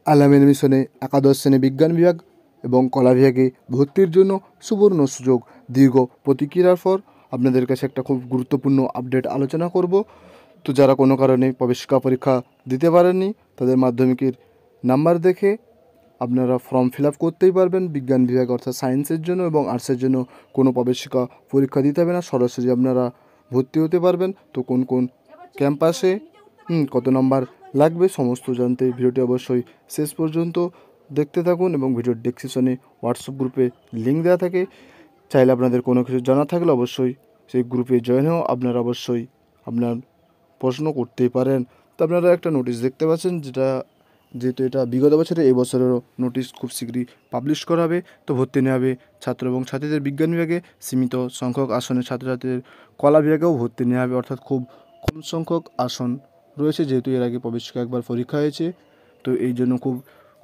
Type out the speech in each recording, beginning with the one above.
আলামিন মিশনে একাদশ শ্রেণী বিজ্ঞান বিভাগ এবং কলা বিভাগে ভর্তির জন্য সুবর্ণ সুযোগ। দীর্ঘ প্রতিক্রিয়ার পর আপনাদের কাছে একটা খুব গুরুত্বপূর্ণ আপডেট আলোচনা করব। তো যারা কোনো কারণে প্রবেশিকা পরীক্ষা দিতে পারেননি তাদের মাধ্যমিকের নাম্বার দেখে আপনারা ফর্ম ফিল আপ করতেই পারবেন। বিজ্ঞান বিভাগ অর্থাৎ সায়েন্সের জন্য এবং আর্টসের জন্য কোনো প্রবেশিকা পরীক্ষা দিতে হবে না, সরাসরি আপনারা ভর্তি হতে পারবেন। তো কোন কোন ক্যাম্পাসে কত নাম্বার লাগবে সমস্ত জানতে ভিডিওটি অবশ্যই শেষ পর্যন্ত দেখতে থাকুন এবং ভিডিওর ডেসক্রিপশনে হোয়াটসঅ্যাপ গ্রুপে লিঙ্ক দেওয়া থাকে। চাইলে আপনাদের কোনো কিছু জানা থাকলে অবশ্যই সেই গ্রুপে জয়েন হও, আপনারা অবশ্যই আপনার প্রশ্ন করতেই পারেন। তো আপনারা একটা নোটিশ দেখতে পাচ্ছেন, যেহেতু এটা বিগত বছরে এই বছরেরও নোটিশ খুব শীঘ্রই পাবলিশ করা হবে। তো ভর্তি নেওয়া হবে ছাত্র এবং ছাত্রীদের বিজ্ঞান বিভাগে, সীমিত সংখ্যক আসনের ছাত্রছাত্রীদের কলা বিভাগেও ভর্তি নেওয়া হবে, অর্থাৎ খুব কম সংখ্যক আসন রয়েছে, যেহেতু এর আগে প্রবেশিকা একবার পরীক্ষা হয়েছে। তো এই জন্য খুব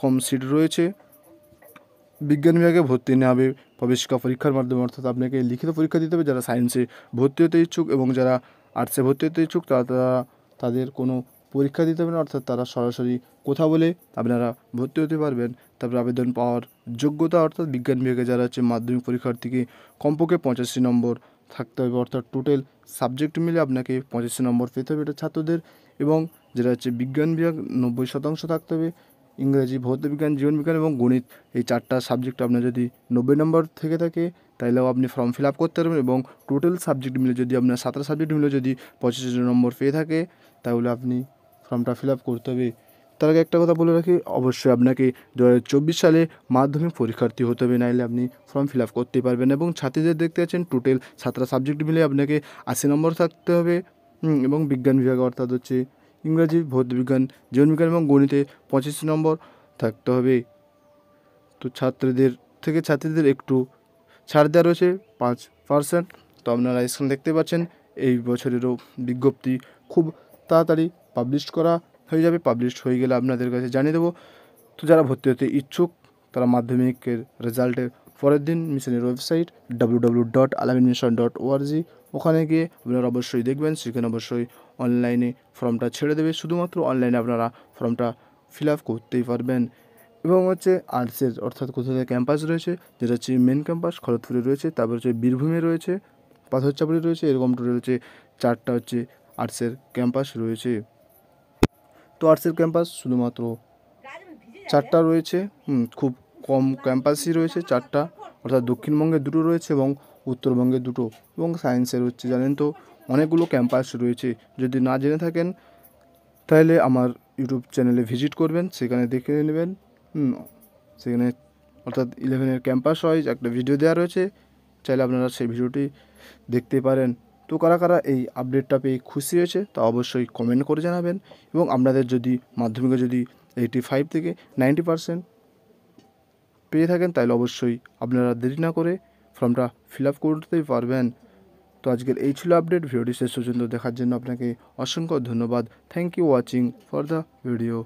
কম সিট রয়েছে। বিজ্ঞান বিভাগে ভর্তি নেওয়া হবে প্রবেশিকা পরীক্ষার মাধ্যমে, অর্থাৎ আপনাকে লিখিত পরীক্ষা দিতে হবে। যারা সায়েন্সে ভর্তি হতে ইচ্ছুক এবং যারা আর্টসে ভর্তি হতে ইচ্ছুক তাদের কোনো পরীক্ষা দিতে হবে না, অর্থাৎ তারা সরাসরি কথা বলে আপনারা ভর্তি হতে পারবেন। তারপরে আবেদন পাওয়ার যোগ্যতা, অর্থাৎ বিজ্ঞান বিভাগে যারা হচ্ছে মাধ্যমিক পরীক্ষার্থীকে কমপক্ষে 85 নম্বর থাকতে হবে, অর্থাৎ টোটাল সাবজেক্ট মিলে আপনাকে 85 নম্বর পেতে হবে এটা ছাত্রদের। এবং যেটা হচ্ছে বিজ্ঞান বিভাগ 90% থাকতে হবে। ইংরেজি, ভৌতবিজ্ঞান, জীবনবিজ্ঞান এবং গণিত, এই চারটা সাবজেক্ট আপনার যদি 90 নম্বর থেকে থাকে তাহলেও আপনি ফর্ম ফিল আপ করতে পারবেন। এবং টোটাল সাবজেক্ট মিলে যদি আপনার 17 সাবজেক্ট মিলে যদি 85 নম্বর পেয়ে থাকে তাহলে আপনি ফর্মটা ফিল আপ করতে হবে। তার আগে একটা কথা বলে রাখি, অবশ্যই আপনাকে 2024 সালে মাধ্যমিক পরীক্ষার্থী হতে হবে, নাহলে আপনি ফর্ম ফিল আপ করতে পারবেন। এবং ছাত্রীদের দেখতে পাচ্ছেন টোটাল 17 সাবজেক্ট মিলে আপনাকে 80 নম্বর থাকতে হবে। এবং বিজ্ঞান বিভাগ অর্থাৎ হচ্ছে ইংরাজি, ভৌতবিজ্ঞান, জীবনবিজ্ঞান এবং গণিতে 25 নম্বর থাকতে হবে। তো ছাত্রীদের একটু ছাড় দেওয়া রয়েছে 5%। তো আপনারা স্ক্রিনে দেখতে পাচ্ছেন এই বছরেরও বিজ্ঞপ্তি খুব তাড়াতাড়ি পাবলিশ করা হয়ে যাবে। পাবলিশ হয়ে গেলে আপনাদের কাছে জানিয়ে দেবো। তো যারা ভর্তি হতে ইচ্ছুক তারা মাধ্যমিকের রেজাল্টের পরের দিন মিশনের ওয়েবসাইট www.alaminmission.org ওখানে গিয়ে আপনারা অবশ্যই দেখবেন, সেখানে অবশ্যই অনলাইনে ফর্মটা ছেড়ে দেবে। শুধুমাত্র অনলাইনে আপনারা ফর্মটা ফিল আপ করতেই পারবেন। এবং হচ্ছে আর্টসের অর্থাৎ কোথায় ক্যাম্পাস রয়েছে, যেটা হচ্ছে মেন ক্যাম্পাস খড়গপুরে রয়েছে, তারপর হচ্ছে বীরভূমে রয়েছে, পাথরচাপড়ি রয়েছে, এরকম টোটাল হচ্ছে 4টা হচ্ছে আর্টসের ক্যাম্পাস রয়েছে। তো আর্টসের ক্যাম্পাস শুধুমাত্র 4টা রয়েছে, খুব কম ক্যাম্পাসই রয়েছে 4টা, অর্থাৎ দক্ষিণবঙ্গে 2টো রয়েছে এবং উত্তরবঙ্গে 2টো। এবং সায়েন্সের হচ্ছে জানেন তো অনেকগুলো ক্যাম্পাস রয়েছে। যদি না জেনে থাকেন তাহলে আমার ইউটিউব চ্যানেলে ভিজিট করবেন, সেখানে দেখে নেবেন। সেখানে অর্থাৎ 11-এর ক্যাম্পাস ওয়াইজ একটা ভিডিও দেওয়া রয়েছে, চাইলে আপনারা সেই ভিডিওটি দেখতে পারেন। তো কারা কারা এই আপডেটটা পেয়ে খুশি হয়েছে তা অবশ্যই কমেন্ট করে জানাবেন। এবং আপনাদের যদি মাধ্যমিকে যদি 85 থেকে 90% পেয়ে থাকেন তাহলে অবশ্যই আপনারা দেরি না করে ফর্মটা ফিল আপ করতেই পারবেন। তো আজকের এই ছিল আপডেট। ভিডিওটি শেষ পর্যন্ত দেখার জন্য আপনাকে অসংখ্য ধন্যবাদ। Thank you watching for the video.